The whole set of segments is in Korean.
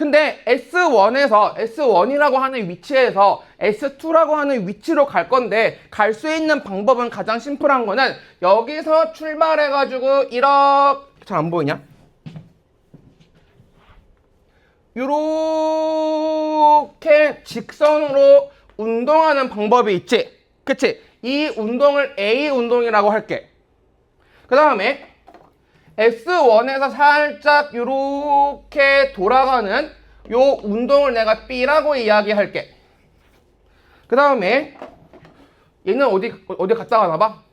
근데 S1이라고 하는 위치에서 S2라고 하는 위치로 갈 건데 갈 수 있는 방법은 가장 심플한 거는 여기서 출발해가지고 이렇게 잘 안 보이냐? 요렇게 직선으로 운동하는 방법이 있지. 그치? 이 운동을 A 운동이라고 할게. 그 다음에 S1에서 살짝 요렇게 돌아가는 요 운동을 내가 B라고 이야기할게. 그 다음에 얘는 어디 갔다 가나 봐?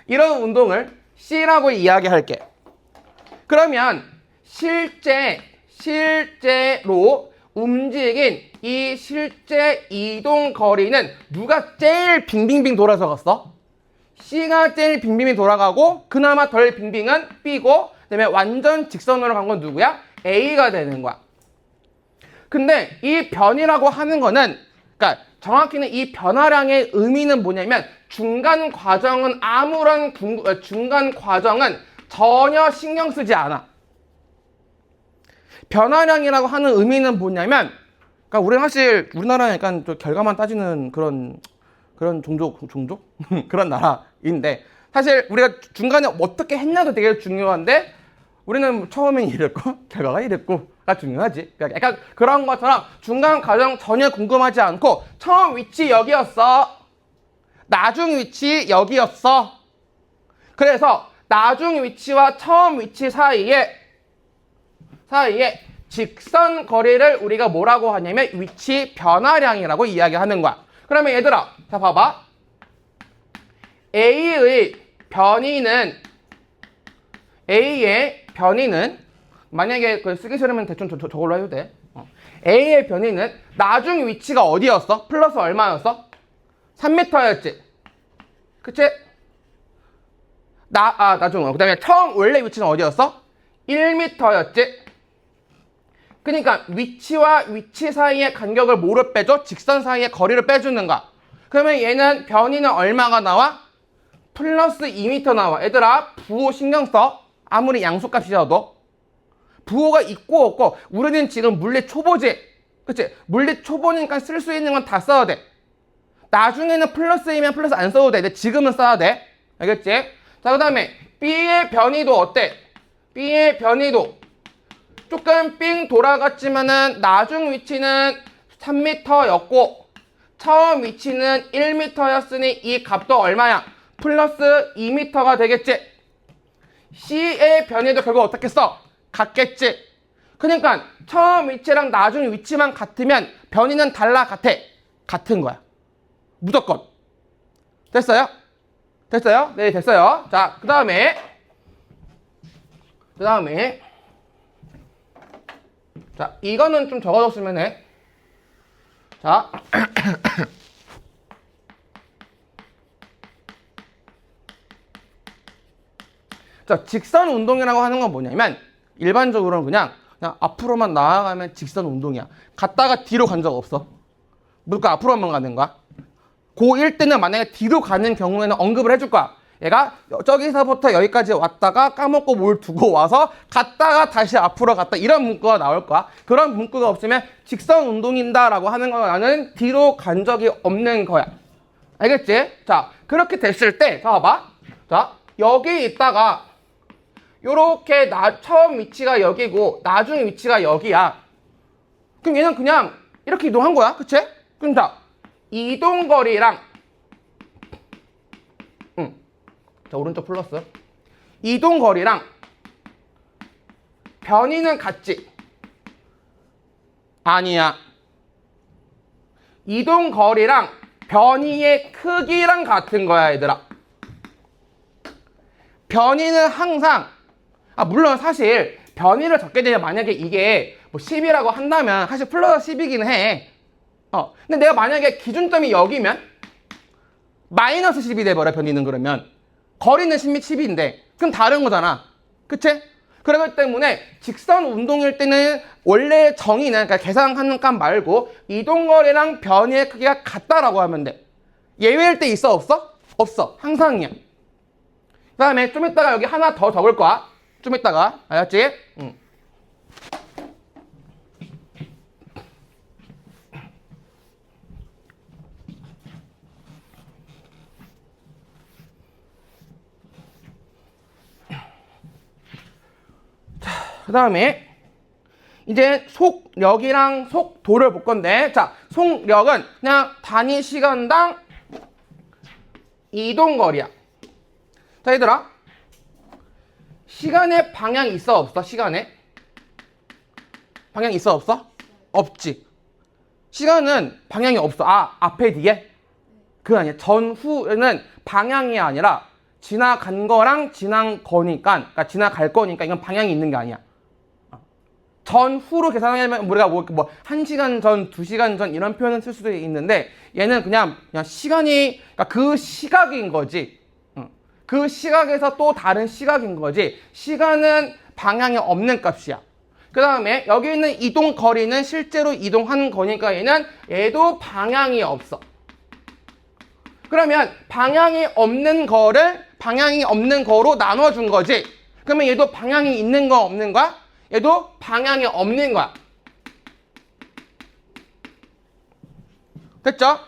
이런 운동을 C라고 이야기할게. 그러면 실제로 움직인 이 실제 이동 거리는 누가 제일 빙빙빙 돌아서 갔어? C가 제일 빙빙빙 돌아가고 그나마 덜 빙빙은 B고 그다음에 완전 직선으로 간 건 누구야? A가 되는 거야. 근데 이 변이라고 하는 거는 그러니까 정확히는 이 변화량의 의미는 뭐냐면 중간 과정은 전혀 신경 쓰지 않아. 변화량이라고 하는 의미는 뭐냐면 그러니까 우리는 사실 우리나라는 약간 좀 결과만 따지는 그런 종족? 그런 나라인데 사실 우리가 중간에 어떻게 했냐도 되게 중요한데 우리는 처음엔 이랬고 결과가 이랬고가 중요하지. 그러니까 약간 그런 것처럼 중간 과정 전혀 궁금하지 않고 처음 위치 여기였어. 나중 위치 여기였어. 그래서 나중 위치와 처음 위치 사이에 직선 거리를 우리가 뭐라고 하냐면 위치 변화량이라고 이야기하는 거야. 그러면 얘들아, 자 봐봐. A의 변이는 만약에 쓰기 싫으면 대충 저걸로 해도 돼. A의 변이는 나중 위치가 어디였어? 플러스 얼마였어? 3m였지. 그치? 나중. 그 다음에 처음 원래 위치는 어디였어? 1m였지. 그러니까 위치와 위치 사이의 간격을 뭐를 빼줘? 직선 사이의 거리를 빼주는 거야. 그러면 얘는 변이는 얼마가 나와? 플러스 2m 나와. 얘들아, 부호 신경 써. 아무리 양수값이라도. 부호가 있고 없고 우리는 지금 물리 초보지. 그치? 물리 초보니까 쓸 수 있는 건 다 써야 돼. 나중에는 플러스이면 플러스 안 써도 돼. 근데 지금은 써야 돼. 알겠지? 자, 그 다음에 B의 변이도 어때? B의 변이도 조금 삥 돌아갔지만은 나중 위치는 3m였고 처음 위치는 1m였으니 이 값도 얼마야? 플러스 2m가 되겠지. C의 변이도 결국 어떻게 써? 같겠지. 그러니까 처음 위치랑 나중 위치만 같으면 변이는 같아. 같은 거야. 무조건. 됐어요? 됐어요? 네, 됐어요. 자, 그 다음에 자, 이거는 좀 적어줬으면 해. 자. 자, 직선 운동이라고 하는 건 뭐냐면 일반적으로는 그냥 앞으로만 나아가면 직선 운동이야. 갔다가 뒤로 간 적 없어. 무조건 앞으로만 가는 거야. 고1 때는 만약에 뒤로 가는 경우에는 언급을 해줄 거야. 얘가 저기서부터 여기까지 왔다가 까먹고 뭘 두고 와서 갔다가 다시 앞으로 갔다 이런 문구가 나올 거야. 그런 문구가 없으면 직선 운동인다라고 하는 건 나는 뒤로 간 적이 없는 거야. 알겠지? 자, 그렇게 됐을 때 봐봐. 자, 여기 있다가 요렇게 처음 위치가 여기고 나중 위치가 여기야. 그럼 얘는 그냥 이렇게 이동한 거야. 그치? 그럼 자, 이동거리랑 자, 오른쪽 플러스 이동거리랑 변이는 같지? 아니야. 이동거리랑 변이의 크기랑 같은 거야, 얘들아. 변이는 항상 물론 사실 변이를 적게 되면 만약에 이게 뭐 10이라고 한다면 사실 플러스 10이긴 해. 근데 내가 만약에 기준점이 여기면 마이너스 10이 돼버려, 변이는. 그러면 거리는 10인데 그럼 다른 거잖아. 그치? 그렇기 때문에 직선 운동일 때는 원래 정의는 그러니까 계산하는 값 말고 이동거리랑 변이의 크기가 같다라고 하면 돼. 예외일 때 있어? 없어? 없어. 항상이야. 그 다음에 좀 이따가 여기 하나 더 적을 거야. 좀 이따가. 알았지? 응. 그 다음에 이제 속력이랑 속도를 볼 건데, 자, 속력은 그냥 단위 시간당 이동거리야. 자, 얘들아, 시간에 방향이 있어 없어? 시간에 방향이 있어 없어? 없지. 시간은 방향이 없어. 아, 앞에 뒤에? 그거 아니야. 전후는 방향이 아니라 지나간 거랑 지난 거니까, 그러니까 지나갈 거니까 이건 방향이 있는 게 아니야. 전후로 계산하려면 우리가 뭐 1시간 전, 2시간 전 이런 표현을 쓸 수도 있는데 얘는 그냥 시간이, 그러니까 그 시각인 거지. 그 시각에서 또 다른 시각인 거지. 시간은 방향이 없는 값이야. 그 다음에 여기 있는 이동 거리는 실제로 이동한 거니까 얘도 방향이 없어. 그러면 방향이 없는 거로 나눠준 거지. 그러면 얘도 방향이 있는 거 없는 거야? 얘도 방향이 없는 거야. 됐죠?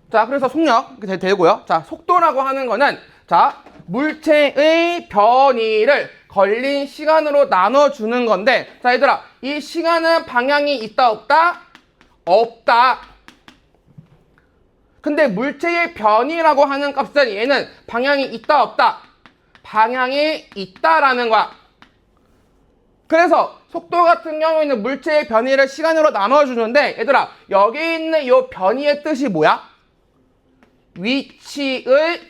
자, 그래서 속력 이렇게 되고요. 자, 속도라고 하는 거는 자, 물체의 변이를 걸린 시간으로 나눠주는 건데, 자, 얘들아, 이 시간은 방향이 있다 없다? 없다. 근데 물체의 변이라고 하는 값은 얘는 방향이 있다 없다? 방향이 있다라는 거야. 그래서 속도 같은 경우에는 물체의 변이를 시간으로 나눠주는데, 얘들아, 여기 있는 이 변이의 뜻이 뭐야? 위치의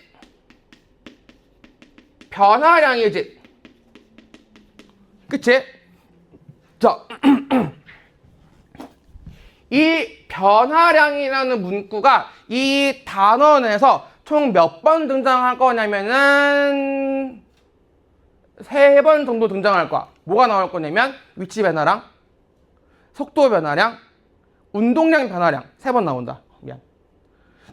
변화량이지. 그치? 자, 이 변화량이라는 문구가 이 단원에서 총 몇 번 등장할 거냐면은 3번 정도 등장할 거야. 뭐가 나올 거냐면 위치 변화량, 속도 변화량, 운동량 변화량 3번 나온다. 미안.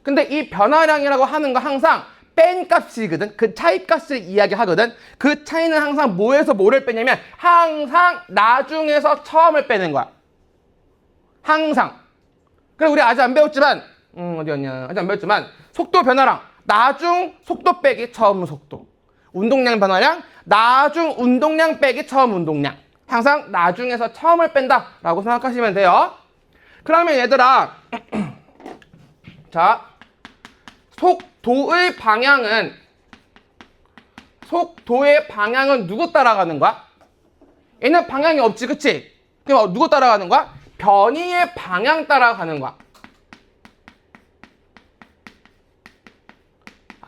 근데 이 변화량이라고 하는 거 항상 뺀 값이거든. 그 차이 값을 이야기하거든. 그 차이는 항상 뭐에서 뭐를 빼냐면 항상 나중에서 처음을 빼는 거야. 항상. 그래, 우리 아직 안 배웠지만 어디였냐, 아직 안 배웠지만 속도 변화량 나중 속도 빼기 처음 속도, 운동량 변화량 나중 운동량 빼기 처음 운동량. 항상 나중에서 처음을 뺀다 라고 생각하시면 돼요. 그러면 얘들아 자, 속도의 방향은 누구 따라가는 거야? 얘는 방향이 없지, 그치? 그럼 누구 따라가는 거야? 변이의 방향 따라가는 거야.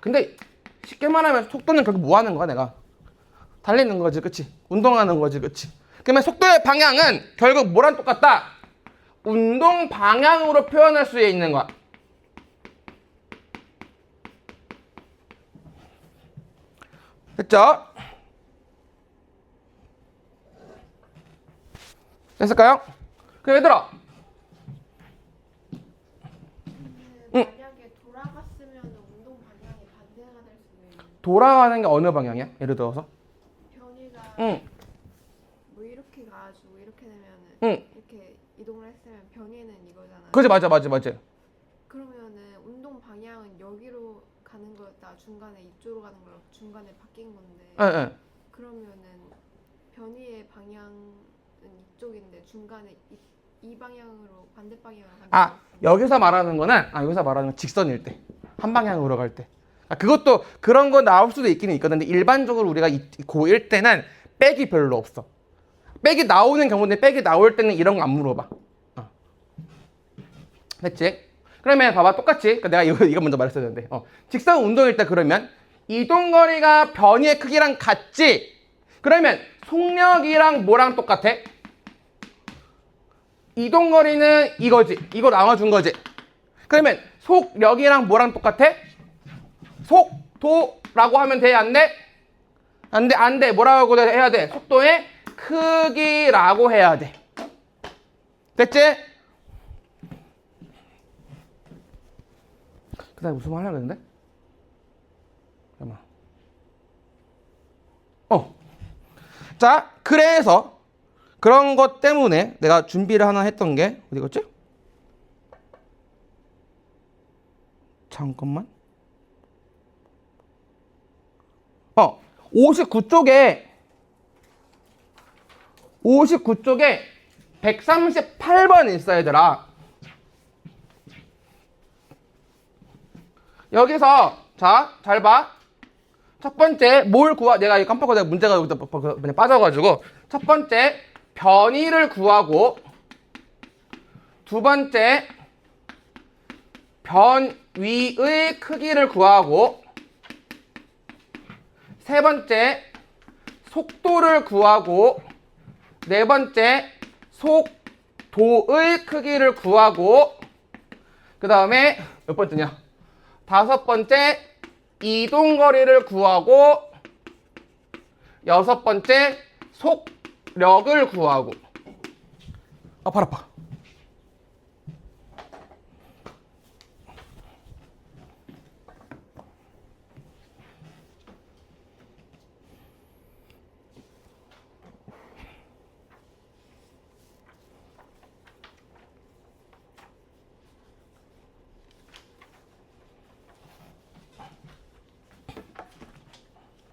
근데 쉽게 말하면 속도는 결국 뭐 하는 거야, 내가? 달리는 거지, 그치? 운동하는 거지, 그치? 그러면 속도의 방향은 결국 뭐랑 똑같다? 운동 방향으로 표현할 수 있는 거야. 됐죠? 됐을까요? 그럼 얘들아, 만약에 돌아갔으면 운동 방향이 반대가 될 수도 있는. 돌아가는 게 어느 방향이야? 예를 들어서? 변이가 뭐 이렇게 가가지고 이렇게 되면은 이렇게 이동을 했으면 변이는 이거잖아. 그지, 맞아. 그러면은 운동 방향은 여기로 가는 거였다 중간에 이쪽으로 가는 거랑 중간에 바뀐 건데. 예. 그러면은 변이의 방향은 이쪽인데 중간에 이 방향으로 반대 방향으로 가는 아, 여기서 말하는 거는 직선일 때, 한 방향으로 갈 때. 그것도 그런 거 나올 수도 있기는 있거든. 근데 일반적으로 우리가 고1 때는 백이 별로 없어. 백이 나오는 경우인데 백이 나올 때는 이런 거 안 물어봐. 됐지? 그러면 봐봐, 똑같이. 내가 이거 먼저 말했어야 되는데. 직선 운동일 때 그러면 이동거리가 변이의 크기랑 같지? 그러면 속력이랑 뭐랑 똑같아? 이동거리는 이거지. 이거 나눠준 거지. 그러면 속력이랑 뭐랑 똑같아? 속도라고 하면 돼? 안 돼? 안 돼. 뭐라고 해야 돼? 속도의 크기라고 해야 돼. 됐지? 그 다음에 무슨 말 하려고 했는데? 잠깐만. 자, 그래서 그런 것 때문에 내가 준비를 하나 했던 게 어디 갔지? 잠깐만. 59쪽에 138번 있어 얘들아. 여기서 자, 잘 봐. 첫 번째 뭘 구하, 내가 이거 깜빡하고 내가 문제가 여기다 그냥 빠져가지고, 첫 번째 변이를 구하고, 두 번째 변위의 크기를 구하고, 세 번째 속도를 구하고, 네 번째 속도의 크기를 구하고, 그 다음에 몇 번째냐? 다섯 번째 이동거리를 구하고, 여섯 번째 속력을 구하고. 아, 발 아파.